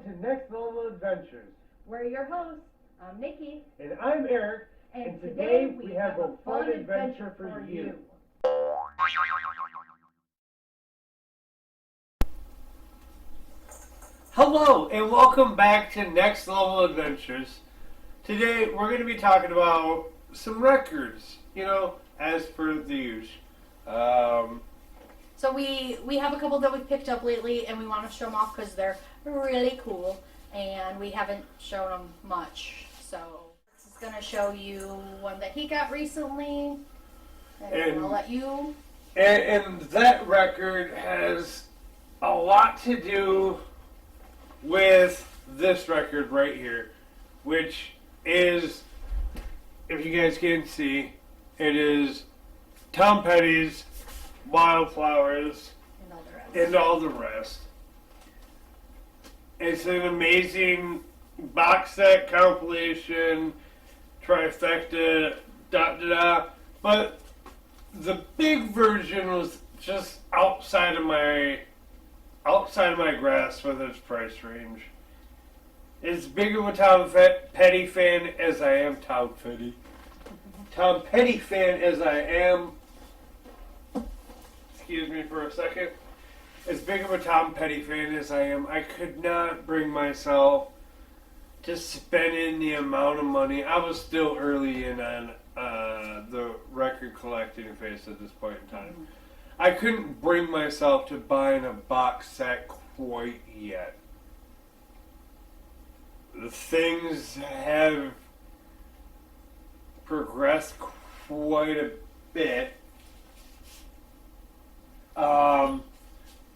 to Next Level Adventures. We're your hosts. I'm Nikki. And I'm Eric. And today we have a fun adventure for you. Hello, and welcome back to Next Level Adventures. Today we're going to be talking about some records, as per the usual. So we have a couple that we picked up lately, and we want to show them off because they're really cool, and we haven't shown them much. So this is going to show you one that he got recently, and I'll let you. And that record has a lot to do with this record right here, which is, if you guys can see, it is Tom Petty's Wildflowers and all the rest. It's an amazing box set, compilation, trifecta, but the big version was just outside of my grasp with its price range. As big of a Tom Petty fan as I am Tom Petty fan as I am. Excuse me for a second. As big of a Tom Petty fan as I am, I could not bring myself to spending the amount of money. I was still early in on the record collecting phase at this point in time. I couldn't bring myself to buying a box set quite yet. The things have progressed quite a bit.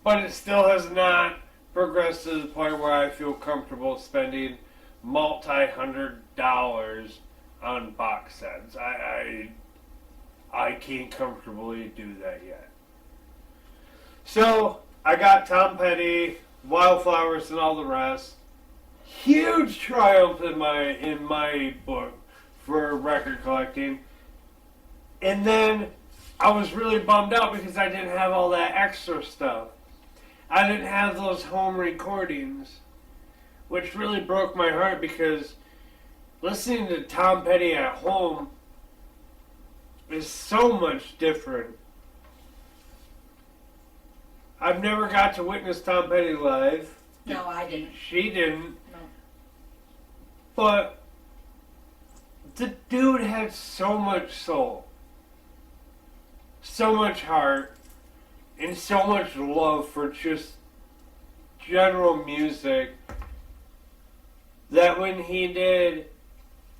But it still has not progressed to the point where I feel comfortable spending multi-$100 on box sets. I can't comfortably do that yet. So I got Tom Petty, Wildflowers, and all the rest. Huge triumph in my book for record collecting. And then I was really bummed out because I didn't have all that extra stuff. I didn't have those home recordings, which really broke my heart because listening to Tom Petty at home is so much different. I've never got to witness Tom Petty live. No, I didn't. She didn't. No. But the dude had so much soul, so much heart, and so much love for just general music that when he did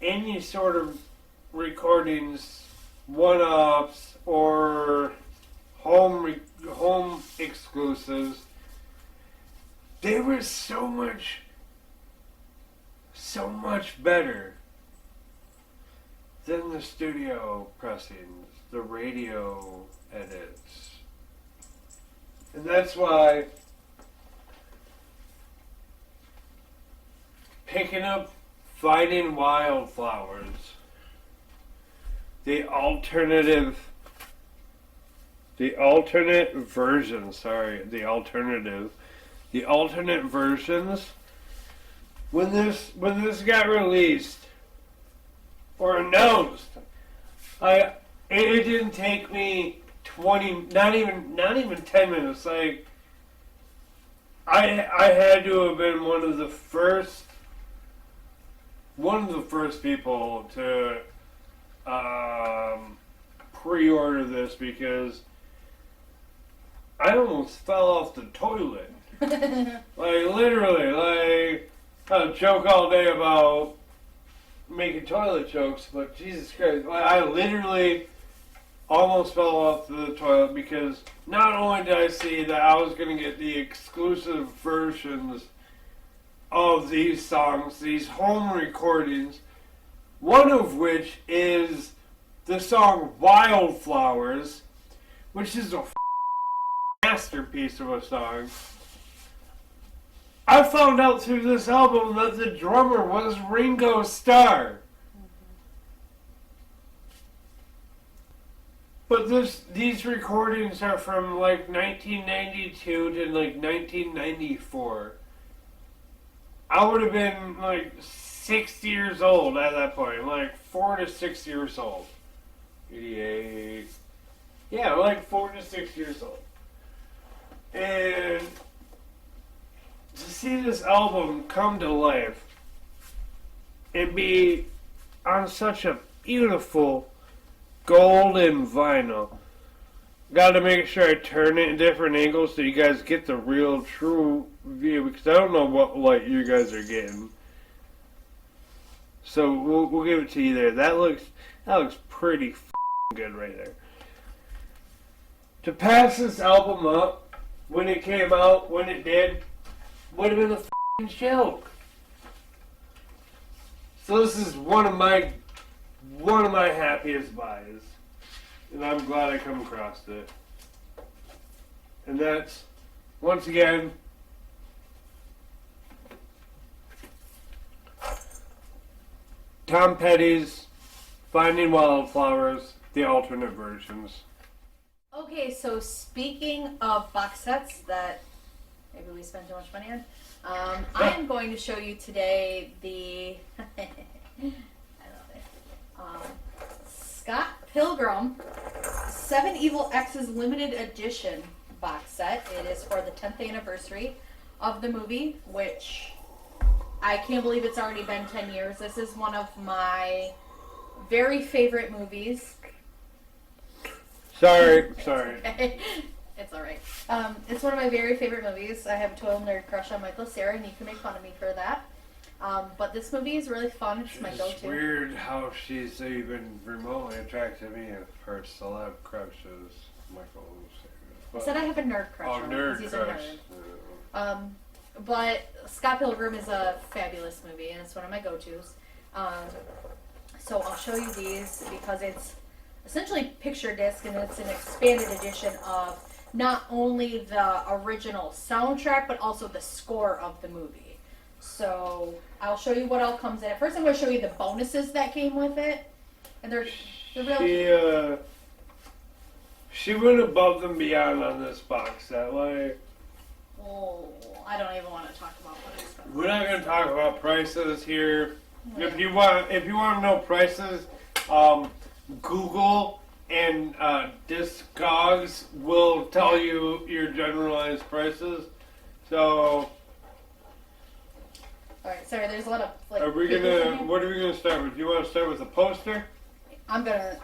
any sort of recordings, one-ups, or home exclusives, they were so much better than the studio pressings, the radio edits. And that's why picking up Finding Wildflowers, the alternate versions, when this got released or announced, it didn't take me 20, not even 10 minutes. Like, I had to have been one of the first people to pre-order this because I almost fell off the toilet. Like, literally, like, I'll joke all day about making toilet jokes, but Jesus Christ, I literally almost fell off the toilet because not only did I see that I was going to get the exclusive versions of these songs, these home recordings, one of which is the song Wildflowers, which is a masterpiece of a song. I found out through this album that the drummer was Ringo Starr. But these recordings are from like 1992 to like 1994. I would have been like 6 years old at that point, like 4 to 6 years old. 88. Yeah, like 4 to 6 years old. And to see this album come to life and be on such a beautiful golden vinyl. Got to make sure I turn it in different angles so you guys get the real, true view, because I don't know what light you guys are getting. So we'll give it to you there. That looks pretty good right there. To pass this album up when it came out, when it did, would have been a joke. So this is one of my happiest buys. And I'm glad I come across it. And that's, once again, Tom Petty's Finding Wildflowers, the alternate versions. Okay, so speaking of box sets that maybe we spend too much money on, I am going to show you today the I love it. Scott Pilgrim 7 Evil Exes limited edition box set. It is for the 10th anniversary of the movie, which I can't believe it's already been 10 years. This is one of my very favorite movies. Sorry. Okay. It's alright. It's one of my very favorite movies. I have a total nerd crush on Michael Cera, and you can make fun of me for that. But this movie is really fun. It's my go-to. It's weird how she's even remotely attracted me as her celeb crushes, Michael Cera. I said I have a nerd crush on him because he's a nerd. But Scott Pilgrim is a fabulous movie, and it's one of my go-tos. So I'll show you these because it's essentially picture disc, and it's an expanded edition of not only the original soundtrack, but also the score of the movie. So I'll show you what all comes in it. First, I'm going to show you the bonuses that came with it, and they're real. She went above and beyond on this box set. Like, oh, I don't even want to talk about what I spent. We're not going to talk about prices here. Yeah. If you want to know prices, Google and Discogs will tell you your generalized prices. So, all right, sorry. There's a lot of like. What are we gonna start with? Do you want to start with a poster? I'm gonna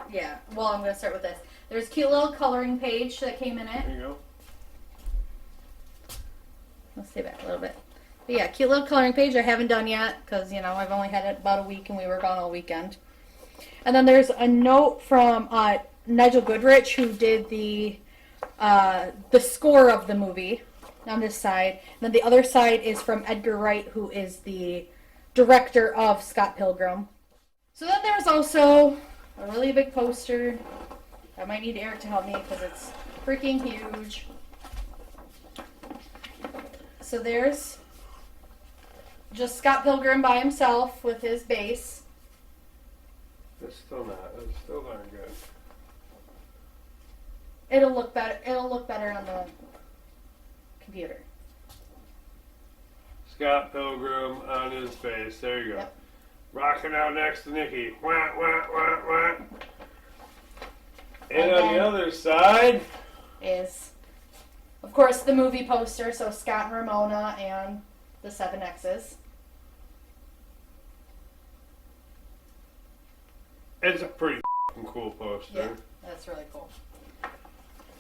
start with this. There's a cute little coloring page that came in it. There you go. Let's stay back a little bit. But yeah, cute little coloring page I haven't done yet because, I've only had it about a week and we were gone all weekend. And then there's a note from Nigel Goodrich, who did the score of the movie on this side. And then the other side is from Edgar Wright, who is the director of Scott Pilgrim. So then there's also a really big poster. I might need Eric to help me because it's freaking huge. So there's just Scott Pilgrim by himself with his bass. It's still not good. It'll look better on the computer. Scott Pilgrim on his face. There you go. Yep. Rocking out next to Nikki. Wah, wah, wah, wah. And on the other side is, of course, the movie poster. So Scott and Ramona and the 7 Exes. It's a pretty cool poster. Yeah, that's really cool.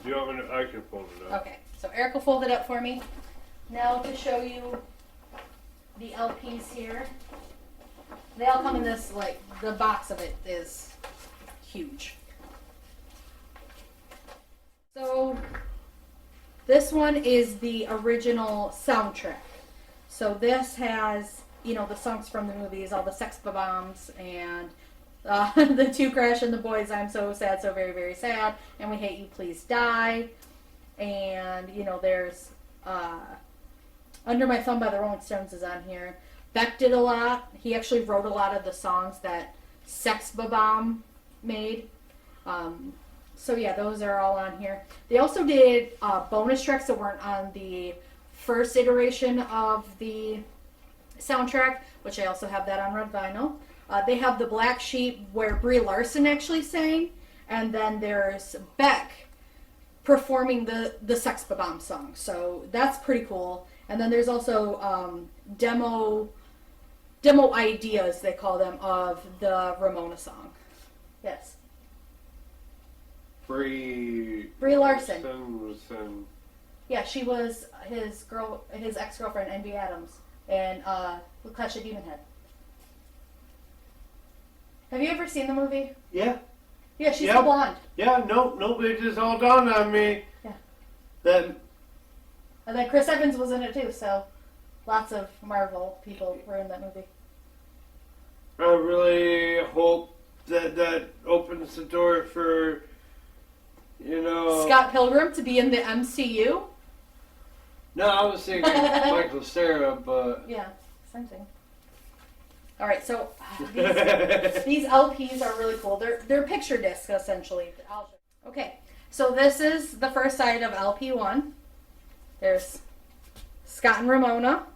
Do you want me to? I can fold it up. Okay, so Eric will fold it up for me. Now to show you the LPs here. They all come in this, like, the box of it is huge. So this one is the original soundtrack. So this has, the songs from the movies, all the Sex Bombs and the Two Crash and the Boys, I'm So Sad, So Very, Very Sad, and We Hate You, Please Die. And, there's Under My Thumb by the Rolling Stones is on here. Beck did a lot. He actually wrote a lot of the songs that Sex Bomb made. So yeah, those are all on here. They also did bonus tracks that weren't on the first iteration of the soundtrack, which I also have that on red vinyl. They have the Black Sheep where Brie Larson actually sang, and then there's Beck performing the Sex Bomb song. So that's pretty cool. And then there's also demo ideas, they call them, of the Ramona song. Yes. Brie Larson. Yeah, she was his ex-girlfriend, Envy Adams, and Clash of Demon Head. Have you ever seen the movie? Yeah. Yeah, she's the blonde. Yeah, nope, it just all dawned on me. Yeah. That. And then Chris Evans was in it too, so lots of Marvel people were in that movie. I really hope that opens the door for, Scott Pilgrim to be in the MCU. No, I was thinking Michael Cera, but yeah, same thing. All right, so these LPs are really cool. They're picture discs essentially. Okay, so this is the first side of LP1. There's Scott and Ramona,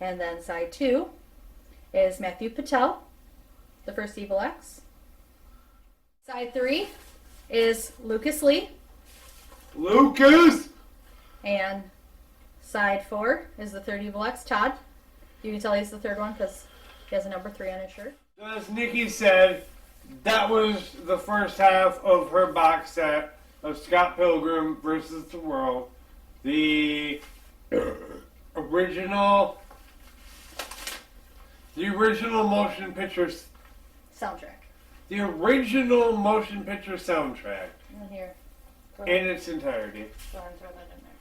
and then side 2 is Matthew Patel, the first Evil X. Side 3 is Lucas Lee. Lucas! And side 4 is the third Evil X, Todd. You can tell he's the third one because he has a number 3 on his shirt. As Nikki said, that was the first half of her box set of Scott Pilgrim versus the World. The original motion picture soundtrack. The original motion picture soundtrack. In here. In its entirety. Go ahead and throw that in there.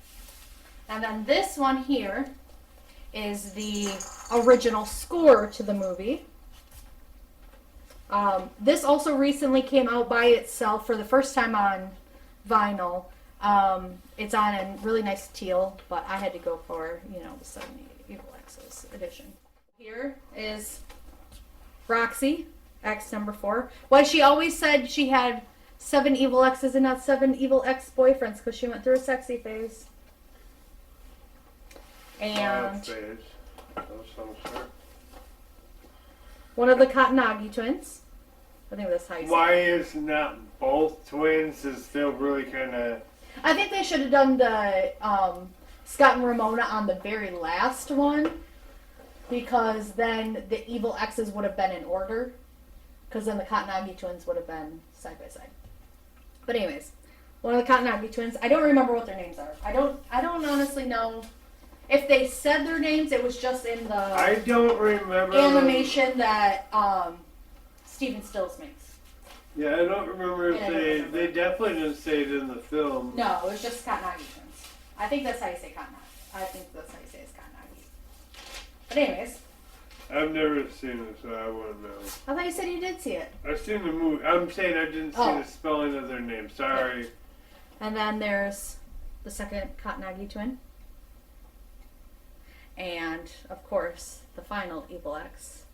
And then this one here is the original score to the movie. This also recently came out by itself for the first time on vinyl. It's on a really nice teal, but I had to go for, the 70 Evil X's edition. Here is Roxy, X number 4. Why she always said she had 7 Evil X's and not 7 Evil X boyfriends, because she went through a sexy phase. And one of the Katanagi twins. I think that's how you say it. Why is not both twins is still really kind of... I think they should have done the Scott and Ramona on the very last one, because then the Evil X's would have been in order, because then the Katanagi twins would have been side by side. But anyways, one of the Katanagi twins. I don't remember what their names are. I don't honestly know if they said their names. It was just in the I don't remember animation that Steven Stills makes. Yeah, I don't remember if they definitely didn't say it in the film. No, it was just Katanagi twins. I think that's how you say Katanagi. I think that's how you say it's Katanagi. But anyways. I've never seen it, so I wouldn't know. I thought you said you did see it. I've seen the movie. I'm saying I didn't see the spelling of their name. Sorry. And then there's the second Katanagi twin. And, of course, the final Evil X.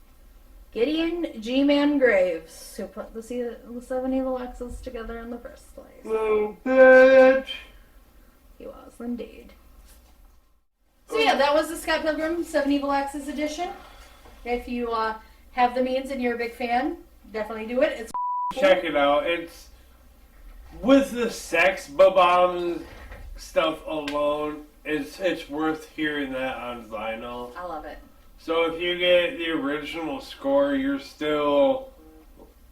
Gideon G-Man Graves, who put the 7 Evil X's together in the first place. Little bitch. He was, indeed. So yeah, that was the Scott Pilgrim 7 Evil X's edition. If you have the means and you're a big fan, definitely do it. It's Check it out. It's with the Sex Bomb stuff alone. It's worth hearing that on vinyl. I love it. So if you get the original score, you're still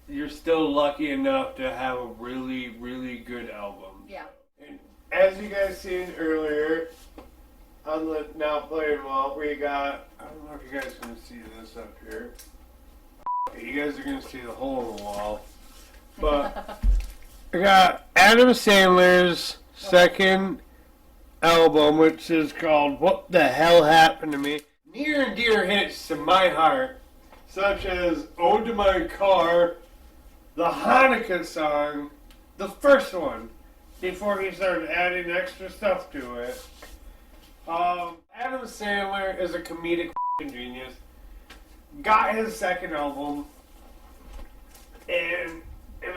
lucky enough to have a really, really good album. Yeah. And as you guys seen earlier on the now playing wall, we got, I don't know if you guys can see this up here. You guys are gonna see the hole in the wall. But I got Adam Sandler's second album, which is called What the Hell Happened to Me? Near and dear hits to my heart, such as Ode to My Car, the Hanukkah song, the first one, before he started adding extra stuff to it. Adam Sandler is a comedic genius. Got his second album, and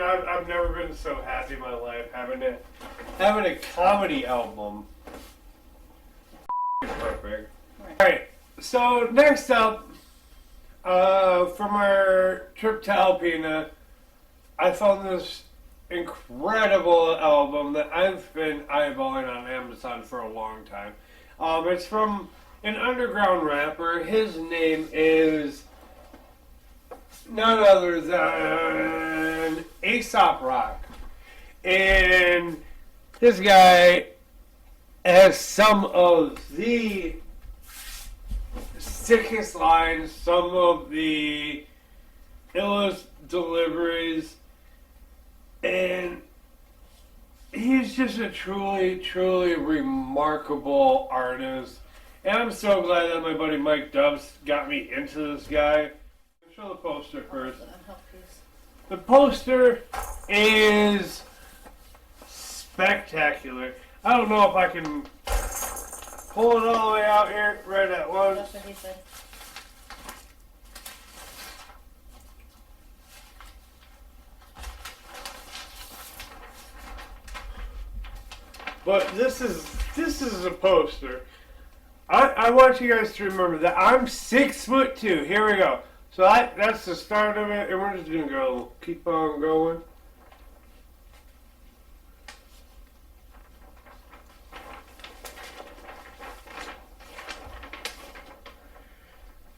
I've never been so happy in my life having a comedy album. It's perfect. Alright, so next up, from our trip to Alpena, I found this incredible album that I've been eyeballing on Amazon for a long time. It's from an underground rapper. His name is none other than Aesop Rock. And this guy has some of the sickest lines, some of the illest deliveries, and he's just a truly, truly remarkable artist. And I'm so glad that my buddy Mike Dubs got me into this guy. Show the poster first. The poster is spectacular. I don't know if I can pull it all the way out here right at once. That's what he said. But this is a poster. I want you guys to remember that I'm 6'2". Here we go. So that's the start of it, and we're just gonna go keep on going.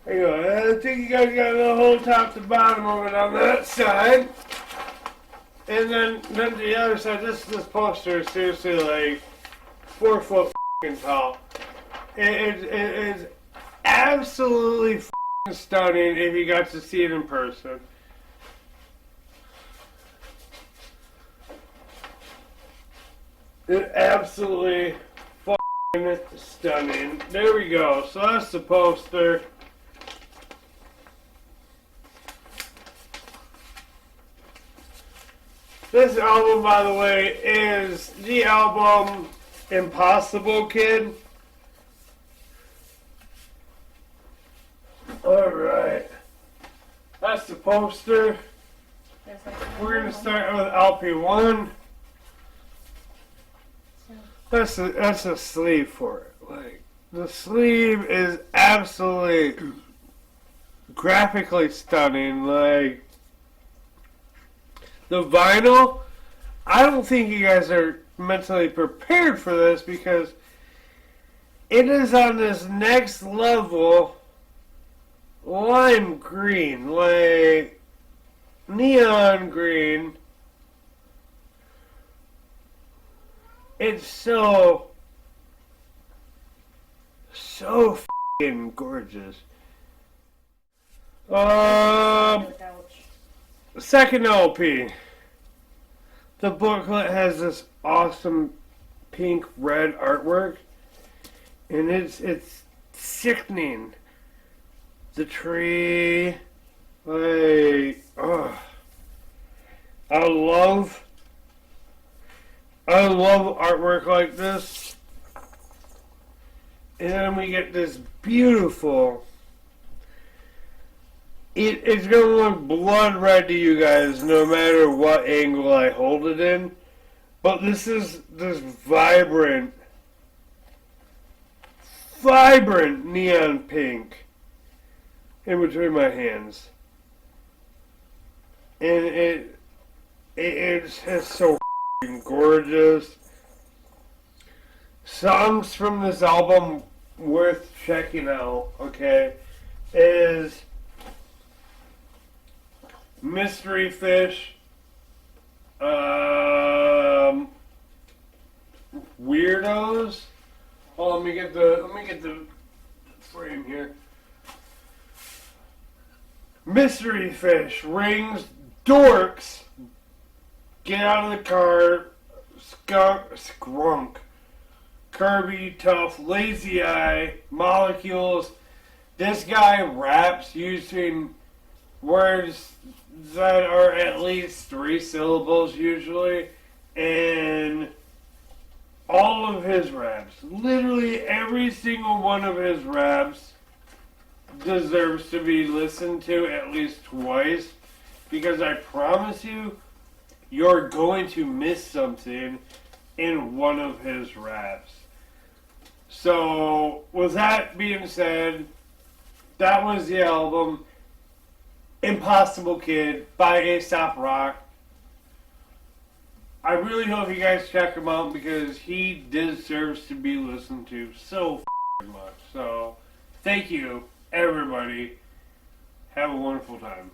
There you go. I think you guys got the whole top to bottom of it on that side. And then the other side, this poster is seriously like 4 foot tall. It is absolutely stunning if you got to see it in person. It's absolutely stunning. There we go. So that's the poster. This album, by the way, is the album Impossible Kid. Alright. That's the poster. We're going to start with LP1. That's a sleeve for it. Like, the sleeve is absolutely graphically stunning. Like, the vinyl, I don't think you guys are mentally prepared for this because it is on this next level lime green, like neon green. It's so f***ing gorgeous. Second LP. The booklet has this awesome pink red artwork, and it's sickening. The tree, like, oh, I love artwork like this. And then we get this beautiful. It's going to look blood red to you guys no matter what angle I hold it in. But this is this vibrant neon pink in between my hands. And it's so gorgeous. Songs from this album worth checking out, okay, is Mystery Fish, Weirdos. Oh, let me get the frame here. Mystery Fish, Rings, Dorks, Get Out of the Car, Skrunk, Kirby, Tough, Lazy Eye, Molecules. This guy raps using words that are at least 3 syllables usually, and all of his raps, literally every single one of his raps deserves to be listened to at least twice, because I promise you, you're going to miss something in one of his raps. So, with that being said, that was the album Impossible Kid by A$AP Rock. I really hope you guys check him out because he deserves to be listened to so much. So, thank you, everybody. Have a wonderful time.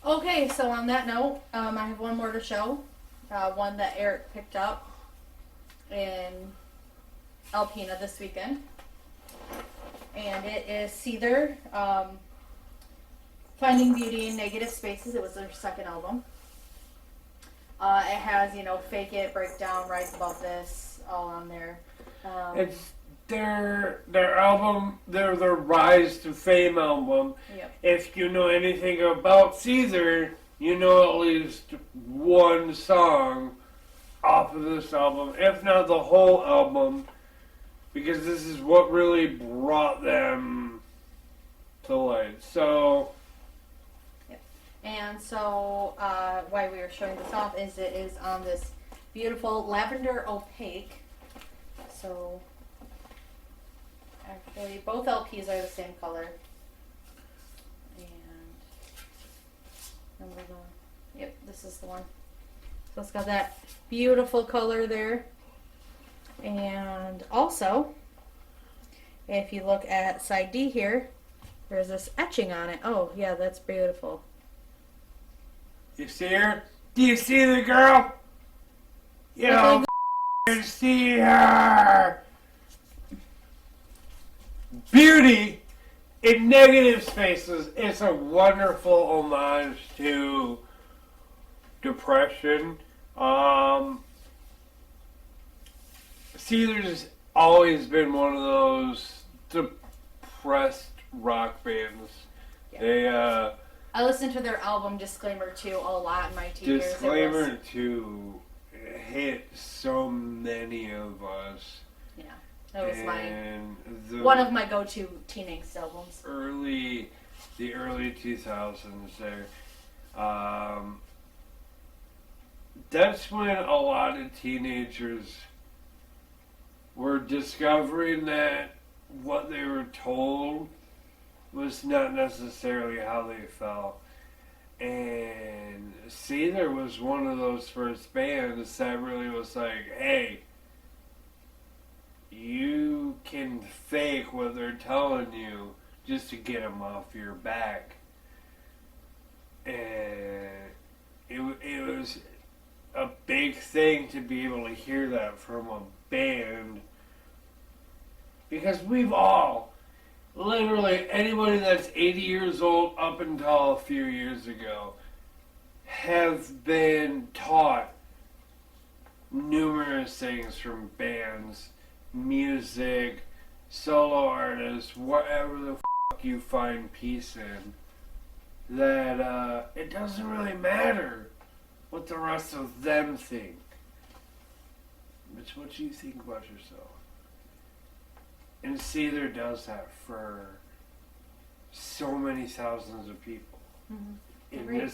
Okay, so on that note, I have one more to show. One that Eric picked up in Alpena this weekend. And it is Seether, Finding Beauty in Negative Spaces. It was their second album. It has, Fake It, Breakdown, Rise Above This, all on there. It's their album, their Rise to Fame album. Yep. If you know anything about Seether, you know at least one song off of this album, if not the whole album, because this is what really brought them to light. So, and so why we are showing this off is it is on this beautiful lavender opaque. So actually both LPs are the same color. And yep, this is the one. So it's got that beautiful color there. And also, if you look at side D here, there's this etching on it. Oh yeah, that's beautiful. you see her? Do you see the girl? You don't see her. Beauty in Negative Spaces is a wonderful homage to depression. Seether's always been one of those depressed rock bands. Yeah. They I listened to their album Disclaimer 2 a lot in my teen years. Disclaimer 2 hit so many of us. Yeah, that was one of my go-to teen angst albums. The early 2000s there. That's when a lot of teenagers were discovering that what they were told was not necessarily how they felt. And Seether was one of those first bands that really was like, hey, you can fake what they're telling you just to get them off your back. And it was a big thing to be able to hear that from a band, because we've all, literally anybody that's 80 years old up until a few years ago, have been taught numerous things from bands, music, solo artists, whatever the you find peace in, that it doesn't really matter what the rest of them think. It's what you think about yourself. And Seether does that for so many thousands of people. Mm-hmm. And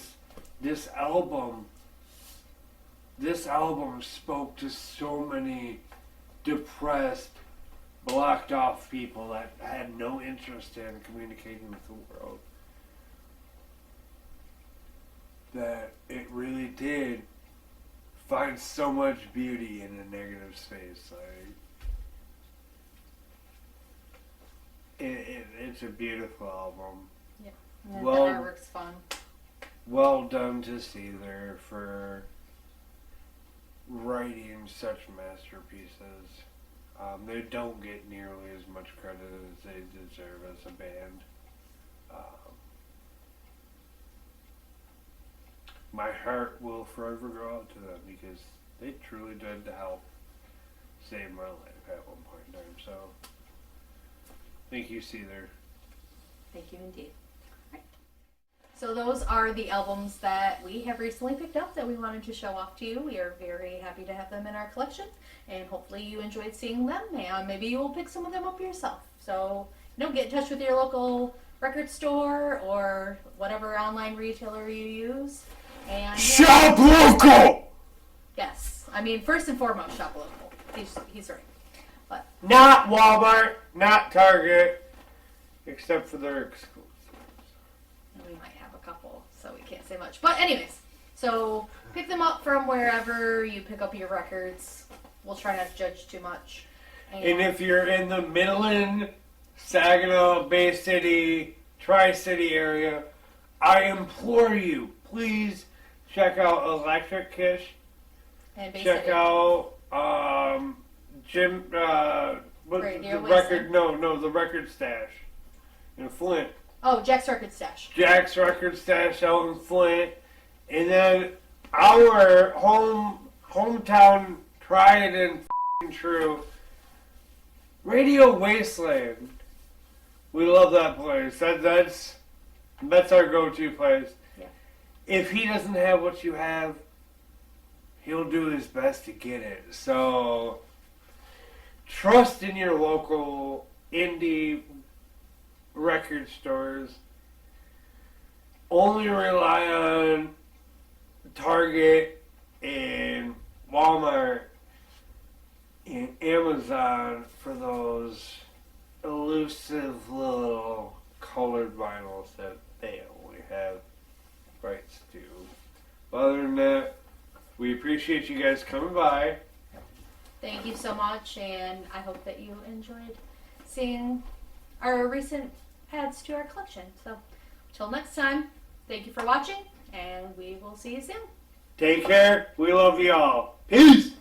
this album spoke to so many depressed, blocked off people that had no interest in communicating with the world. That it really did find so much beauty in a negative space. It's a beautiful album. Yeah, and the artwork's fun. Well done to Seether for writing such masterpieces. They don't get nearly as much credit as they deserve as a band. My heart will forever go out to them because they truly did help save my life at one point in time. So, thank you, Seether. Thank you indeed. Right. So those are the albums that we have recently picked up that we wanted to show off to you. We are very happy to have them in our collection, and hopefully you enjoyed seeing them, and maybe you will pick some of them up yourself. So, get in touch with your local record store or whatever online retailer you use. And shop local! Yes. I mean, first and foremost, shop local. He's right. Not Walmart, not Target, except for their exclusives. And we might have a couple, so we can't say much. But anyways, so pick them up from wherever you pick up your records. We'll try not to judge too much. And if you're in the Midland, Saginaw, Bay City, Tri-City area, I implore you, please check out Electric Kish. And Bay Check City. out Jim. Radio the record stash in Flint. Oh, Jack's Record Stash. Jack's Record Stash out in Flint, and then our hometown tried and true Radio Wasteland. We love that place. That's our go-to place. Yeah. If he doesn't have what you have, he'll do his best to get it. So trust in your local indie record stores. Only rely on Target and Walmart and Amazon for those elusive little colored vinyls that they only have rights to. Other than that, we appreciate you guys coming by. Thank you so much, and I hope that you enjoyed seeing our recent adds to our collection. So, till next time, thank you for watching, and we will see you soon. Take care. We love you all. Peace.